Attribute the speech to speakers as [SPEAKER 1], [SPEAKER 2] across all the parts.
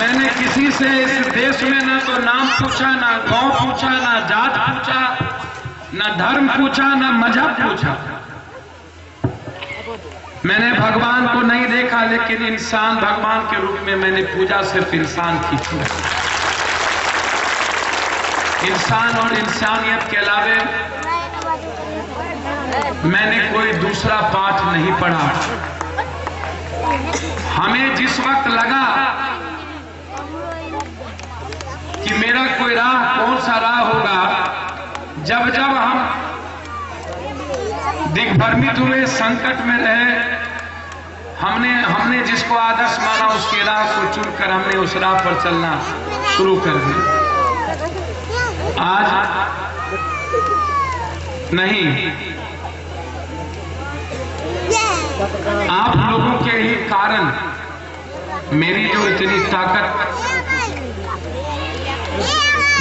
[SPEAKER 1] मैंने किसी से इस देश में ना तो नाम पूछा, ना गांव पूछा, ना जात पूछा, ना धर्म पूछा, ना मजहब पूछा। मैंने भगवान को नहीं देखा, लेकिन इंसान भगवान के रूप में मैंने पूजा सिर्फ इंसान की थी। इंसान और इंसानियत के अलावे मैंने कोई दूसरा पाठ नहीं पढ़ा। हमें जिस वक्त लगा कि मेरा कोई राह कौन सा राह होगा, जब जब हम दिग्भ्रमित हुए, संकट में रहे, हमने जिसको आदर्श माना उसकी राह को चुनकर हमने उस राह पर चलना शुरू कर दिया। आज नहीं, आप लोगों के ही कारण मेरी जो इतनी ताकत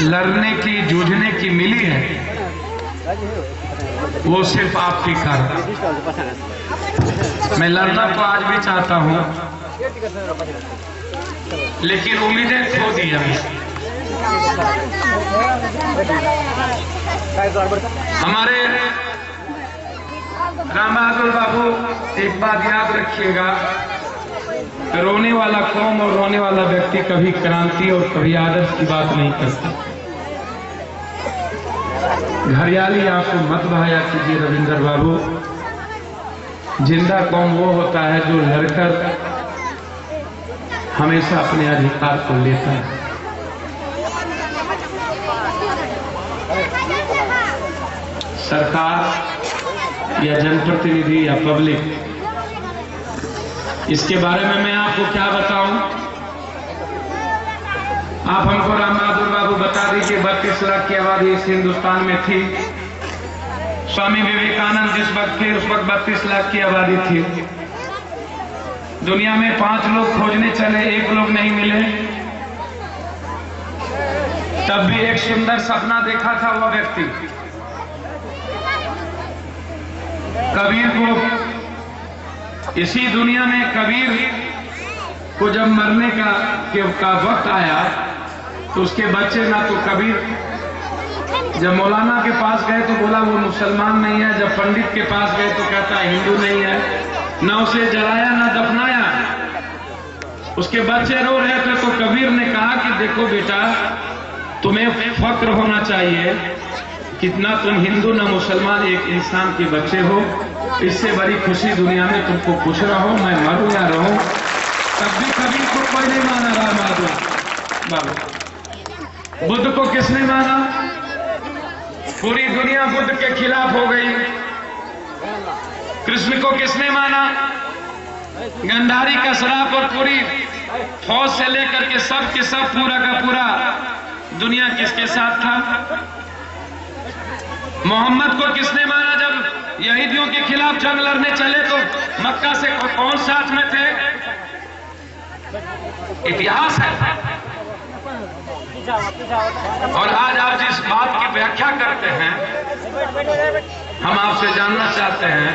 [SPEAKER 1] लड़ने की, जूझने की मिली है, वो सिर्फ आपके कारण। मैं लड़ना तो आज भी चाहता हूं, लेकिन उम्मीदें खो दी हैं। हमारे राम बहादुर बाबू, एक बात याद रखिएगा, रोने वाला कौम और रोने वाला व्यक्ति कभी क्रांति और कभी आदर्श की बात नहीं करता। घरियाली आपको मत बहाया कीजिए रविंद्र बाबू। जिंदा कौम वो होता है जो लड़कर हमेशा अपने अधिकार को लेता है। सरकार या जनप्रतिनिधि या पब्लिक, इसके बारे में मैं आपको क्या बताऊं। आप हमको राम बहादुर बाबू बता दीजिए, 32 लाख की आबादी इस हिंदुस्तान में थी। स्वामी विवेकानंद जिस वक्त थे उस वक्त 32 लाख की आबादी थी। दुनिया में 5 लोग खोजने चले, 1 लोग नहीं मिले। तब भी एक सुंदर सपना देखा था वह व्यक्ति। कबीर को, इसी दुनिया में कबीर को जब मरने का वक्त आया तो उसके बच्चे, ना तो कबीर जब मौलाना के पास गए तो बोला वो मुसलमान नहीं है, जब पंडित के पास गए तो कहता हिंदू नहीं है। ना उसे जलाया ना दफनाया। उसके बच्चे रो रहे थे तो कबीर ने कहा कि देखो बेटा, तुम्हें फक्र होना चाहिए, कितना तुम हिंदू ना मुसलमान एक इंसान के बच्चे हो। इससे बड़ी खुशी दुनिया में तुमको कुछ रहो, मैं मरूं या रहूं। तब भी कबीर को कोई नहीं माना। राम बहादुर बाबू, बुद्ध को किसने माना? पूरी दुनिया बुद्ध के खिलाफ हो गई। कृष्ण को किसने माना? गंधारी का श्राप और पूरी फौज से लेकर के सब के सब, पूरा का पूरा दुनिया किसके साथ था? मोहम्मद को किसने माना? जब यहूदियों के खिलाफ जंग लड़ने चले तो मक्का से कौन साथ में थे? इतिहास है। और आज आप जिस बात की व्याख्या करते हैं, हम आपसे जानना चाहते हैं,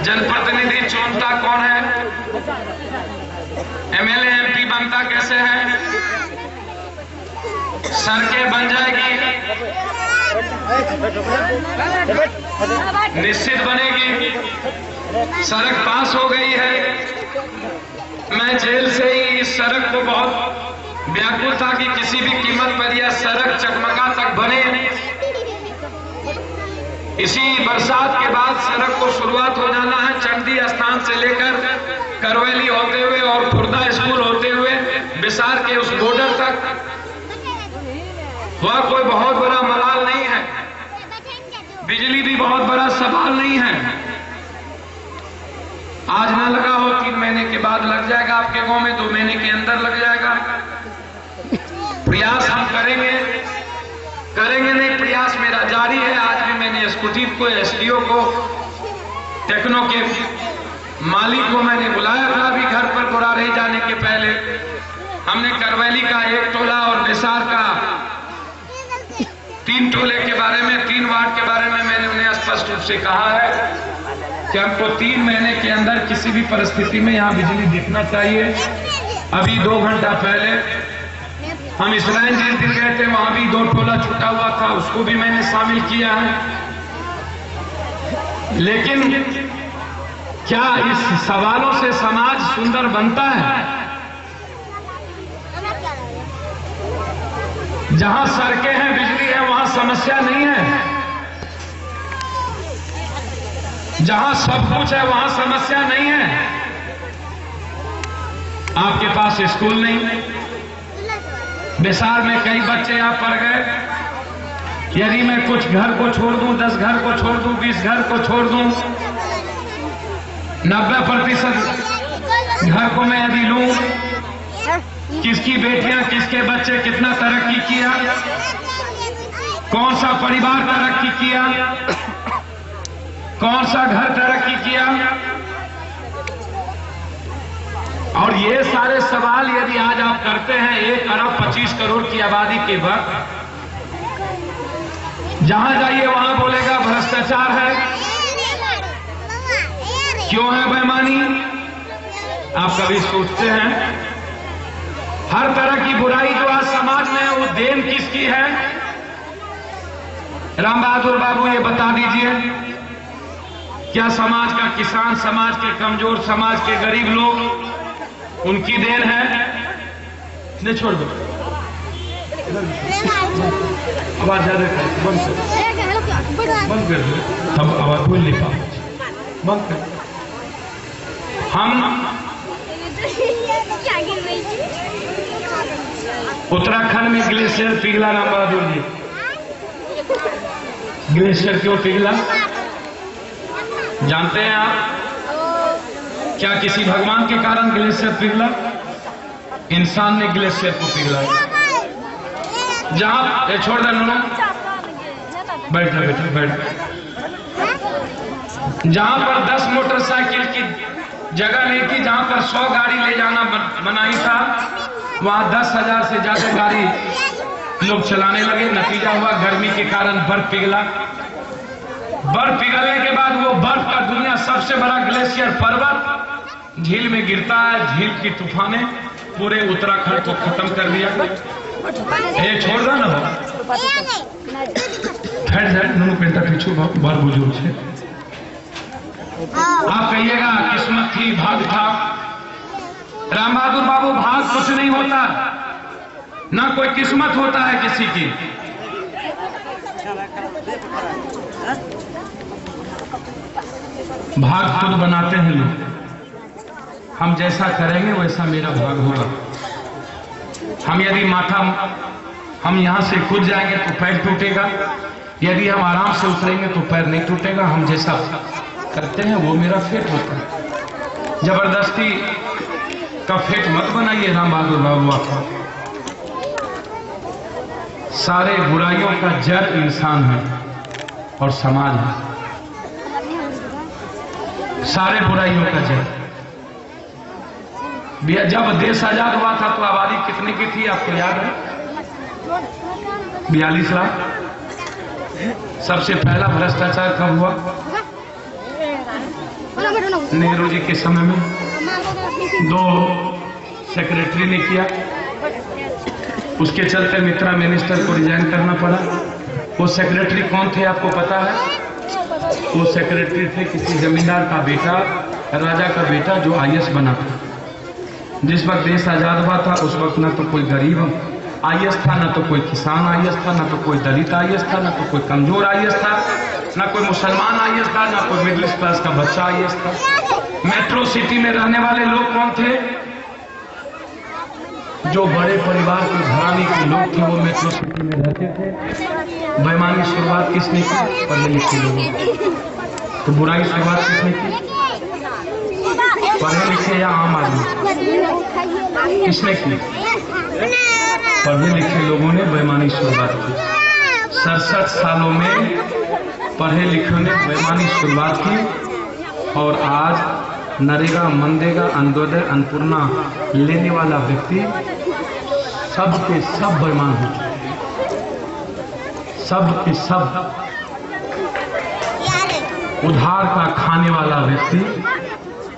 [SPEAKER 1] जनप्रतिनिधि चुनता कौन है? एमएलए एमपी बनता कैसे है? सड़कें बन जाएगी, निश्चित बनेगी। सड़क पास हो गई है। मैं जेल से ही इस सड़क को बहुत व्याकुल था कि किसी भी कीमत पर यह सड़क चकमका तक बने। इसी बरसात के बाद सड़क को शुरुआत हो जाना है, चंडी स्थान से लेकर करवेली होते हुए और खुर्दा स्कूल होते हुए बिसार के उस बॉर्डर तक। वह कोई बहुत बड़ा मलाल नहीं है। बिजली भी बहुत बड़ा सवाल नहीं है। आज ना लगा हो 3 महीने के बाद लग जाएगा आपके गांव में, 2 महीने के अंदर लग जाएगा। प्रयास हम करेंगे नहीं, प्रयास मेरा जारी है। आज भी मैंने एसक्यूटिव को, एसडीओ को, टेक्नो के मालिक को मैंने बुलाया था अभी घर पर बुरा रही जाने के पहले। हमने करवैली का 1 टोला और बेसार का 3 टोले के बारे में, 3 वार्ड के बारे में मैंने उन्हें स्पष्ट रूप से कहा है कि हमको 3 महीने के अंदर किसी भी परिस्थिति में यहाँ बिजली दिखना चाहिए। अभी 2 घंटा पहले हम इसराइल जिस दिन गए थे, वहां भी 2 टोला छूटा हुआ था, उसको भी मैंने शामिल किया है। लेकिन क्या इस सवालों से समाज सुंदर बनता है? जहां सड़कें हैं, बिजली है, वहां समस्या नहीं है। जहां सब कुछ है, वहां समस्या नहीं है। आपके पास स्कूल नहीं, बिसार में कई बच्चे आप पढ़ गए। यदि मैं कुछ घर को छोड़ दूं, 10 घर को छोड़ दूं, 20 घर को छोड़ दूं, 90% घर को मैं यदि लूं, किसकी बेटियां, किसके बच्चे कितना तरक्की किया, कौन सा परिवार तरक्की किया, कौन सा घर तरक्की किया, और ये सारे सवाल यदि आज आप करते हैं 1 अरब 25 करोड़ की आबादी के वक्त, जहां जाइए वहां बोलेगा भ्रष्टाचार है, क्यों है बेईमानी। आप कभी सोचते हैं हर तरह की बुराई जो आज समाज में है, वो देन किसकी है? राम बहादुर बाबू ये बता दीजिए, क्या समाज का किसान, समाज के कमजोर, समाज के गरीब लोग, उनकी देन है? नहीं, छोड़ दो, आवाज ज्यादा बंद कर, बंद कर दो, हम आवाज बोल नहीं पाओ, बंद कर। हम उत्तराखंड में ग्लेशियर पिघला, राम बहादुर जी, ग्लेशियर क्यों पिघला जानते हैं आप? क्या किसी भगवान के कारण ग्लेशियर पिघला? इंसान ने ग्लेशियर को पिघला। जहां छोड़ दे, बैठ जा बेटा, बैठ। जहां पर 10 मोटरसाइकिल की जगह नहीं थी, जहां पर 100 गाड़ी ले जाना मनाही था, वहां 10,000 से ज्यादा गाड़ी लोग चलाने लगे। नतीजा हुआ गर्मी के कारण बर्फ पिघला। बर्फ पिघलने के बाद वो बर्फ का दुनिया सबसे बड़ा ग्लेशियर पर्वत झील में गिरता है। झील की तूफाने पूरे उत्तराखंड को खत्म कर दिया। ये छोड़ दो ना, पेंटा पीछू बार बुजुर्ग है। आप कहिएगा किस्मत थी, भाग था। राम बहादुर बाबू, भाग कुछ नहीं होता, ना कोई किस्मत होता है किसी की। भाग खुद बनाते हैं लोग। हम जैसा करेंगे वैसा मेरा भाग होगा। हम यदि हम यहां से कूद जाएंगे तो पैर टूटेगा, यदि हम आराम से उतरेंगे तो पैर नहीं टूटेगा। हम जैसा करते हैं वो मेरा फेट होता है। जबरदस्ती का फेट मत बनाइए राम बहादुर बाबू। सारे बुराइयों का जड़ इंसान है और समाज है। सारे बुराइयों का जड़। जब देश आजाद हुआ था तो आबादी कितने की थी आपको याद है? 42 लाख। सबसे पहला भ्रष्टाचार कब हुआ? नेहरू जी के समय में 2 सेक्रेटरी ने किया। उसके चलते मित्रा मिनिस्टर को रिजाइन करना पड़ा। वो सेक्रेटरी कौन थे आपको पता है? वो सेक्रेटरी थे किसी जमींदार का बेटा, राजा का बेटा, जो IAS बना था। जिस वक्त देश आजाद हुआ था उस वक्त ना तो कोई गरीब IAS था, ना तो कोई किसान IAS था, ना तो कोई दलित IAS था, ना तो कोई कमजोर IAS था, ना कोई मुसलमान IAS था, ना कोई मिडिल क्लास का बच्चा IAS था। मेट्रो सिटी में रहने वाले लोग कौन थे? जो बड़े परिवार के घराने के लोग थे वो मेट्रो सिटी में रहते थे। बेईमानी शुरुआत किसने की? पढ़े लिखे लोगों। तो बुराई शुरुआत किसने की? पढ़े लिखे या आम आदमी? किसने की? पढ़े लिखे लोगों ने बेईमानी शुरुआत की। 67 सालों में पढ़े लिखे ने बेईमानी शुरुआत की और आज नरेगा, मनरेगा, अंत्योदय, अन्नपूर्णा लेने वाला व्यक्ति सब के सब बेईमान हो चुके। सब के सब उधार का खाने वाला व्यक्ति,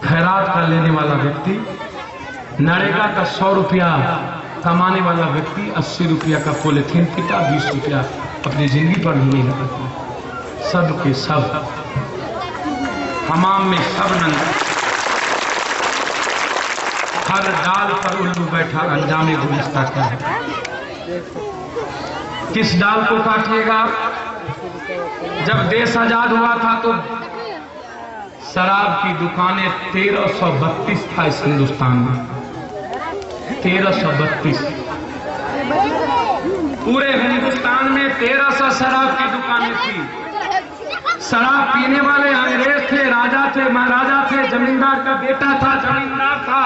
[SPEAKER 1] खैरात का लेने वाला व्यक्ति नरेगा का 100 रुपया कमाने वाला व्यक्ति 80 रुपया का पॉलिथीन पीता, 20 रुपया अपनी जिंदगी पर नहीं लगाता। सब के सब हमाम में सब नंगा, हर डाल पर उल्लू बैठा, अंजामे गुलिस्ता क्या है। किस डाल को काटिएगा? जब देश आजाद हुआ था तो शराब की दुकानें 1332 था इस हिंदुस्तान में। 1332 पूरे हिंदुस्तान में 1300 शराब की दुकानें थी। शराब पीने वाले अंग्रेज थे, राजा थे, महाराजा थे, जमींदार का बेटा था, जमींदार था,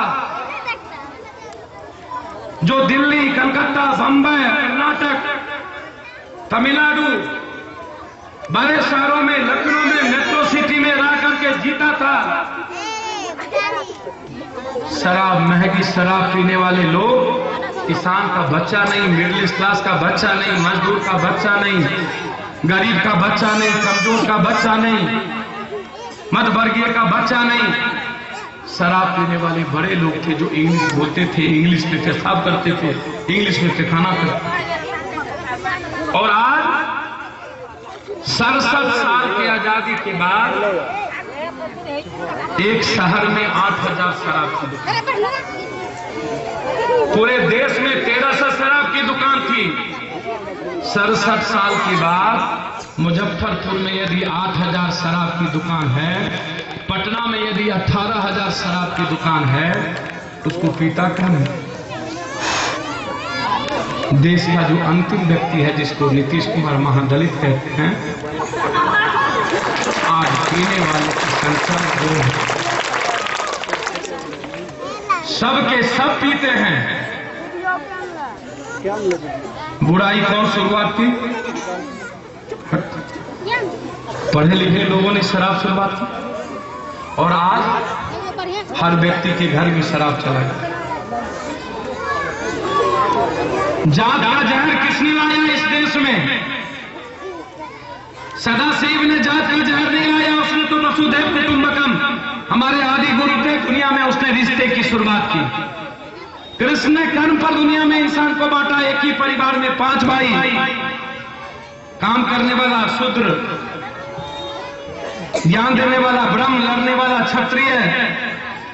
[SPEAKER 1] जो दिल्ली, कलकत्ता, बंबई, कर्नाटक, तमिलनाडु, बड़े शहरों में, लखनऊ में, मेट्रो सिटी में रह करके जीता था। शराब, महंगी शराब पीने वाले लोग, किसान का बच्चा नहीं, मिडिल क्लास का बच्चा नहीं, मजदूर का बच्चा नहीं, गरीब का बच्चा नहीं, कमजोर का बच्चा नहीं, मध्यवर्गीय का बच्चा नहीं, शराब पीने वाले बड़े लोग थे जो इंग्लिश बोलते थे, इंग्लिश में पेशाब करते थे, इंग्लिश में पैखाना करते थे। और आज 67 साल की आजादी के बाद एक शहर में 8000 शराब की दुकान, पूरे देश में 1300 शराब की दुकान थी। 67 साल के बाद मुजफ्फरपुर में यदि 8000 शराब की दुकान है, पटना में यदि 18000 शराब की दुकान है, उसको पीता कौन है? देश का जो अंतिम व्यक्ति है, जिसको नीतीश कुमार महादलित कहते हैं, आज पीने वाले की संख्या 2 है। सब के सब पीते हैं। बुराई कौन शुरुआत की? पढ़े लिखे लोगों ने शराब शुरुआत की, और आज हर व्यक्ति के घर में शराब चला गया। जात का जहर किसने लाया इस देश में? सदाशिव ने जात का जहर नहीं लाया, उसने तो वसुधैव कुटुंबकम, हमारे आदि गुरु थे, दुनिया में उसने रिश्ते की शुरुआत की। कृष्ण ने कर्म पर दुनिया में इंसान को बांटा। एक ही परिवार में 5 भाई, काम करने वाला शूद्र, ज्ञान देने वाला ब्रह्म, लड़ने वाला क्षत्रिय,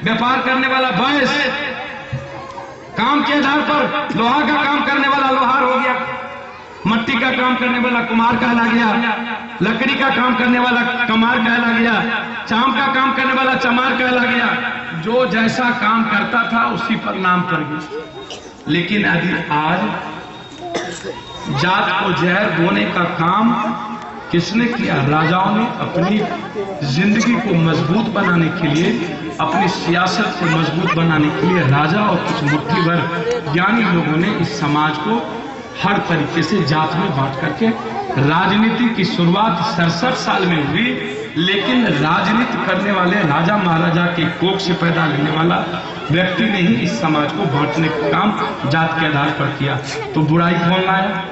[SPEAKER 1] व्यापार करने वाला वैश्य, काम के आधार पर लोहा का काम करने वाला लोहार हो गया, मट्टी का काम करने वाला कुम्हार कहला गया, लकड़ी का काम करने वाला कमार कहला गया, चाम का काम करने वाला चमार कहला गया। जो जैसा काम करता था उसी पर नाम पड़ गया। लेकिन यदि आज जात को जहर बोने का काम किसने किया? राजाओं ने अपनी जिंदगी को मजबूत बनाने के लिए, अपनी सियासत को मजबूत बनाने के लिए राजा और कुछ मुट्ठी भर ज्ञानी लोगों ने इस समाज को हर तरीके से जात में बांट करके राजनीति की शुरुआत 67 साल में हुई। लेकिन राजनीति करने वाले राजा महाराजा के कोख से पैदा लेने वाला व्यक्ति ने ही इस समाज को बांटने का काम जात के आधार पर किया। तो बुराई कौन लाया?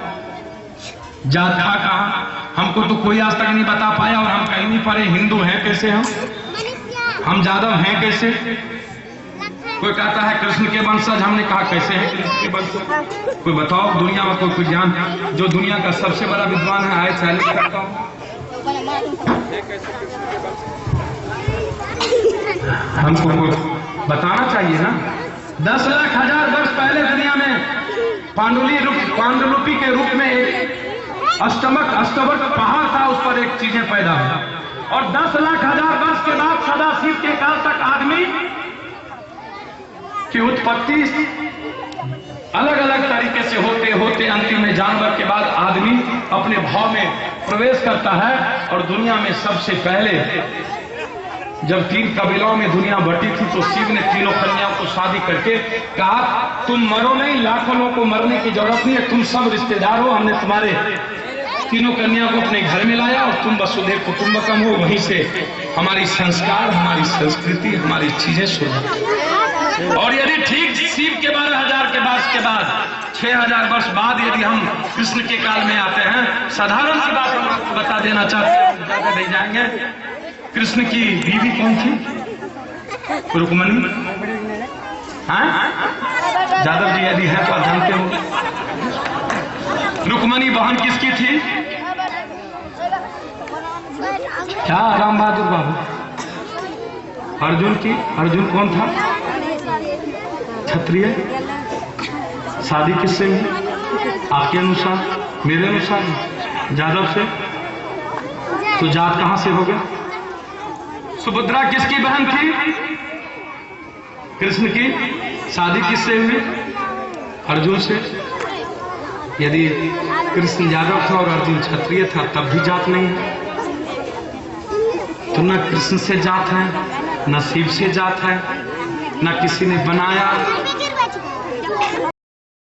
[SPEAKER 1] जात था कहाँ? हमको तो कोई आज तक नहीं बता पाया, और हम कहीं नहीं पढ़े। हिंदू हैं कैसे? हम जादव हैं कैसे? कोई कहता है कृष्ण के वंशज, हमने कहा कैसे हैं कृष्ण के वंशज? कोई बताओ दुनिया में कोई ज्ञान, जो दुनिया का सबसे बड़ा विद्वान है, आए चैलेंज करता हूं। हमको बताना चाहिए ना। 10 लाख हजार वर्ष पहले दुनिया में पांडुलिपि के रूप में एक अष्टवर्ग पहाड़ था, उस पर एक चीजें पैदा हुई। और 10 लाख हजार वर्ष के बाद सदाशिव के काल तक आदमी की उत्पत्ति अलग अलग तरीके से होते होते अंतिम में जानवर के बाद आदमी अपने भाव में प्रवेश करता है। और दुनिया में सबसे पहले जब 3 कबीलों में दुनिया बटी थी, तो शिव ने तीनों कन्याओं को शादी करके कहा तुम मरो नहीं, लाखों लोगों को मरने की जरूरत नहीं है, तुम सब रिश्तेदार हो, हमने तुम्हारे तीनों कन्याओं को अपने घर में लाया और तुम वसुधैव कुटुंबकम हो। वहीं से हमारी संस्कार, हमारी संस्कृति, हमारी चीजें शुरू। और यदि ठीक शिव के 12,000 के बाद 6,000 वर्ष बाद यदि हम कृष्ण के काल में आते हैं, साधारण सी बात हम आपको बता देना चाहते हैं, ज्यादा नहीं जाएंगे। कृष्ण की बीवी कौन थी? रुक्मणी। हाँ? यादव जी यदि है तो आप जानते हो। रुक्मणी बहन किसकी थी? क्या राम बहादुर बाबू? अर्जुन की। अर्जुन कौन था? क्षत्रिय। शादी किससे हुई आपके अनुसार? मेरे अनुसार यादव से। तो जात कहां से हो गया? सुभद्रा किसकी बहन थी? कृष्ण की। शादी किससे हुई? अर्जुन से। यदि कृष्ण यादव था और अर्जुन क्षत्रिय था तब भी जात नहीं है। तो न कृष्ण से जात है, न शिव से जात है, न किसी ने बनाया